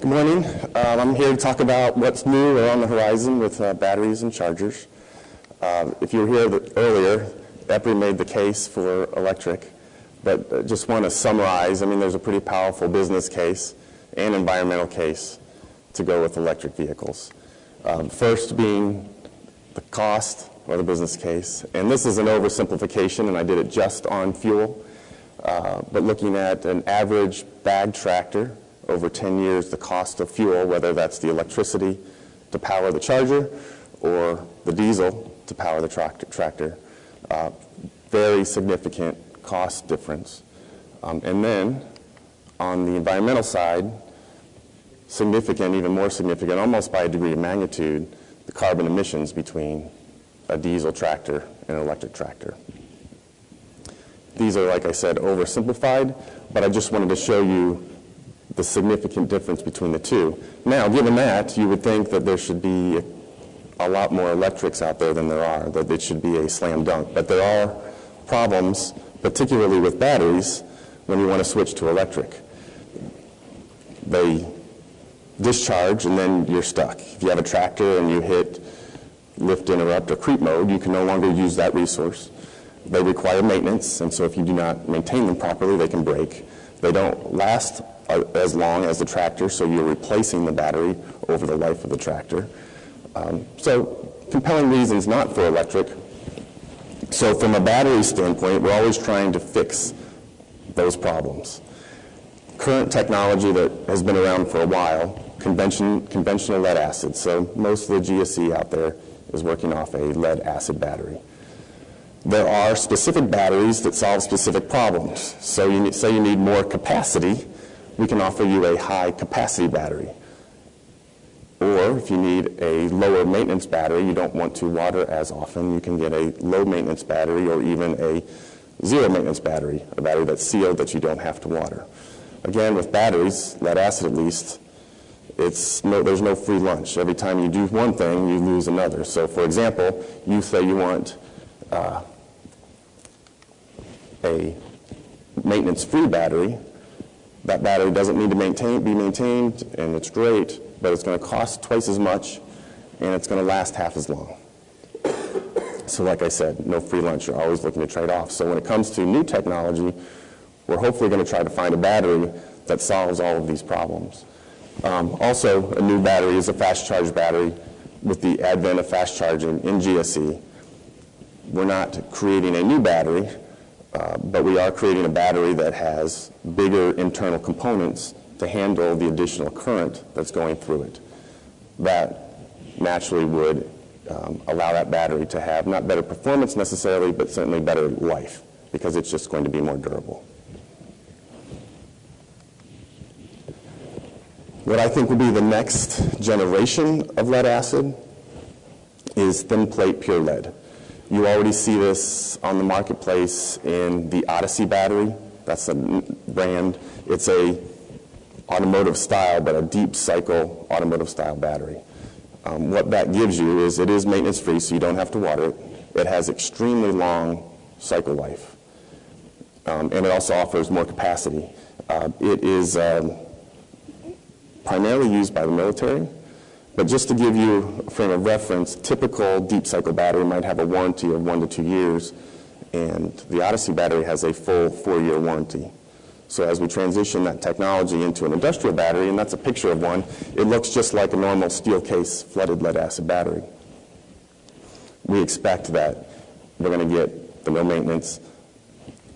Good morning. I'm here to talk about what's new or on the horizon with batteries and chargers. If you were here earlier, EPRI made the case for electric, but just want to summarize. I mean, there's a pretty powerful business case and environmental case to go with electric vehicles. First being the cost or the business case, and this is an oversimplification, and I did it just on fuel, but looking at an average bag tractor over 10 years, the cost of fuel, whether that's the electricity to power the charger or the diesel to power the tractor, very significant cost difference. And then on the environmental side, significant, even more significant, almost by a degree of magnitude, the carbon emissions between a diesel tractor and an electric tractor. These are, like I said, oversimplified, but I just wanted to show you the significant difference between the two. Now, given that, you would think that there should be a lot more electrics out there than there are, that it should be a slam dunk. But there are problems, particularly with batteries, when you want to switch to electric. They discharge and then you're stuck. If you have a tractor and you hit lift, interrupt, or creep mode, you can no longer use that resource. They require maintenance, and so if you do not maintain them properly, they can break. They don't last as long as the tractor, so you're replacing the battery over the life of the tractor. So compelling reasons not for electric. So from a battery standpoint, we're always trying to fix those problems. Current technology that has been around for a while, conventional lead acid. So most of the GSE out there is working off a lead acid battery. There are specific batteries that solve specific problems. So you say you need more capacity, we can offer you a high capacity battery. Or if you need a lower maintenance battery, you don't want to water as often, you can get a low maintenance battery or even a zero maintenance battery, a battery that's sealed that you don't have to water. Again, with batteries, lead acid at least, there's no free lunch. Every time you do one thing, you lose another. So for example, you say you want a maintenance-free battery. That battery doesn't need to be maintained, and it's great, but it's going to cost twice as much, and it's going to last half as long. So like I said, no free lunch. You're always looking to trade off. So when it comes to new technology, we're hopefully going to try to find a battery that solves all of these problems. Also, a new battery is a fast charge battery. With the advent of fast charging in GSE, we're not creating a new battery, but we are creating a battery that has bigger internal components to handle the additional current that's going through it. That naturally would allow that battery to have not better performance necessarily, but certainly better life, because it's just going to be more durable. What I think will be the next generation of lead acid is thin plate pure lead. You already see this on the marketplace in the Odyssey battery. That's a brand. It's a automotive style, but a deep cycle automotive style battery. What that gives you is it is maintenance free, so you don't have to water it. It has extremely long cycle life. And it also offers more capacity. It is primarily used by the military. But just to give you a frame of reference, typical deep cycle battery might have a warranty of 1 to 2 years, and the Odyssey battery has a full 4-year warranty. So as we transition that technology into an industrial battery, and that's a picture of one, it looks just like a normal steel case flooded lead acid battery. We expect that we're going to get the no maintenance,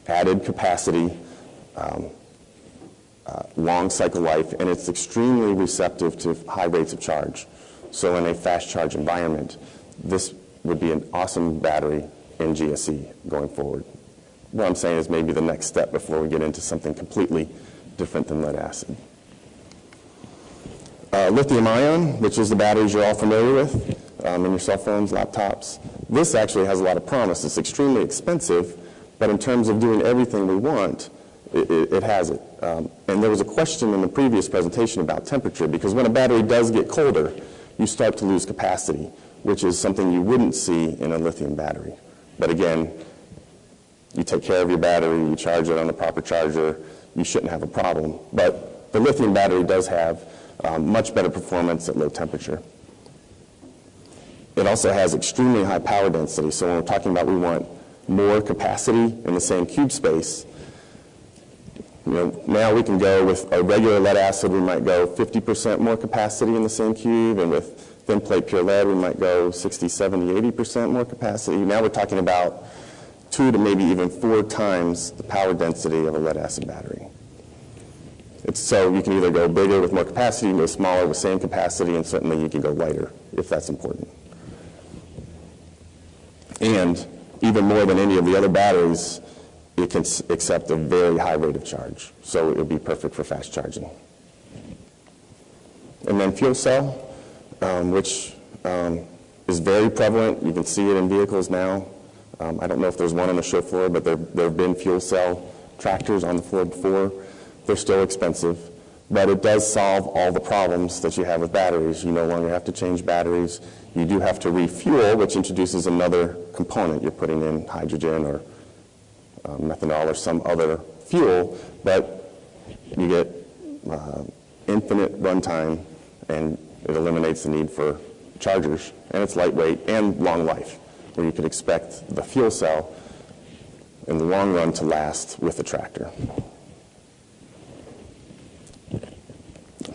added capacity, long cycle life, and it's extremely receptive to high rates of charge. So in a fast charge environment, this would be an awesome battery in GSE going forward. What I'm saying is maybe the next step before we get into something completely different than lead acid. Lithium ion, which is the batteries you're all familiar with in your cell phones, laptops. This actually has a lot of promise. It's extremely expensive, but in terms of doing everything we want, it has it. And there was a question in the previous presentation about temperature, because when a battery does get colder, you start to lose capacity, which is something you wouldn't see in a lithium battery. But again, you take care of your battery, you charge it on the proper charger, you shouldn't have a problem. But the lithium battery does have much better performance at low temperature. It also has extremely high power density, so when we're talking about we want more capacity in the same cube space, now we can go with a regular lead acid, we might go 50% more capacity in the same cube, and with thin plate pure lead, we might go 60, 70, 80% more capacity. Now we're talking about 2 to maybe even 4 times the power density of a lead acid battery. So you can either go bigger with more capacity, you can go smaller with same capacity, and certainly you can go lighter if that's important. And even more than any of the other batteries, it can accept a very high rate of charge. So it would be perfect for fast charging. And then fuel cell, which is very prevalent. You can see it in vehicles now. I don't know if there's one on the show floor, but there have been fuel cell tractors on the floor before. They're still expensive, but it does solve all the problems that you have with batteries. You no longer have to change batteries. You do have to refuel, which introduces another component. You're putting in hydrogen or methanol or some other fuel, but you get infinite runtime, and it eliminates the need for chargers, and it's lightweight and long life, where you could expect the fuel cell in the long run to last with the tractor.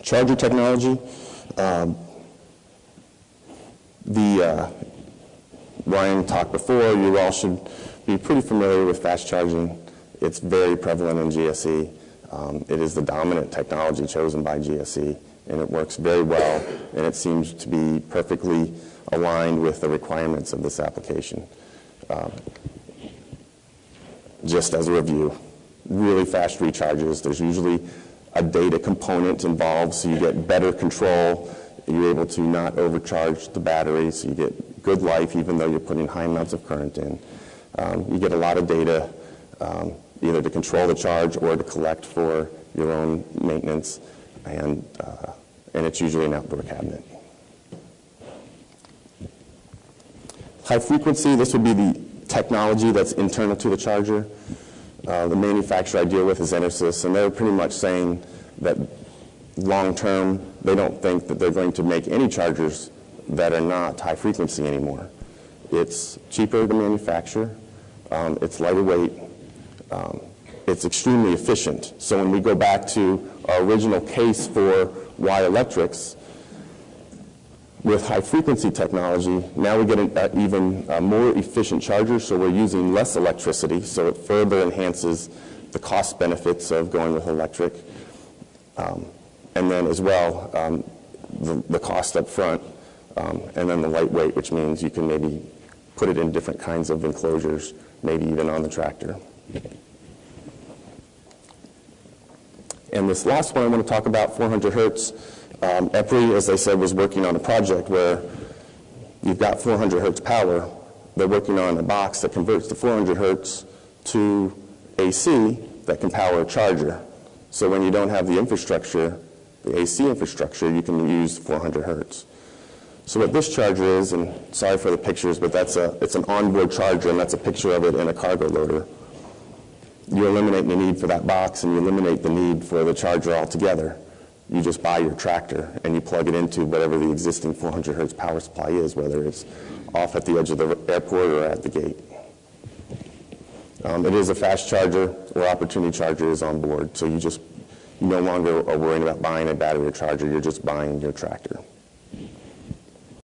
Charger technology, Ryan talked before, you all should be pretty familiar with fast charging. It's very prevalent in GSE. It is the dominant technology chosen by GSE, and it works very well, and it seems to be perfectly aligned with the requirements of this application. Just as a review, really fast recharges. There's usually a data component involved, so you get better control. You're able to not overcharge the battery, so you get good life even though you're putting high amounts of current in. You get a lot of data, either to control the charge or to collect for your own maintenance, and it's usually an outdoor cabinet. High frequency, this would be the technology that's internal to the charger. The manufacturer I deal with is Enersys, and they're pretty much saying that long term, they don't think that they're going to make any chargers that are not high frequency anymore. It's cheaper to manufacture, it's lighter weight, it's extremely efficient. So when we go back to our original case for why electrics, with high frequency technology, now we get an even more efficient charger, so we're using less electricity, so it further enhances the cost benefits of going with electric. And then as well, the cost up front, and then the lightweight, which means you can maybe put it in different kinds of enclosures, maybe even on the tractor. And this last one I want to talk about, 400 hertz. EPRI, as I said, was working on a project where you've got 400 hertz power. They're working on a box that converts the 400 hertz to AC that can power a charger. So when you don't have the infrastructure, the AC infrastructure, you can use 400 hertz. So what this charger is, and sorry for the pictures, but it's an onboard charger, and that's a picture of it in a cargo loader. You eliminate the need for that box, and you eliminate the need for the charger altogether. You just buy your tractor, and you plug it into whatever the existing 400 hertz power supply is, whether it's off at the edge of the airport or at the gate. It is a fast charger, or opportunity charger is on board, so you no longer are worrying about buying a battery or charger, you're just buying your tractor.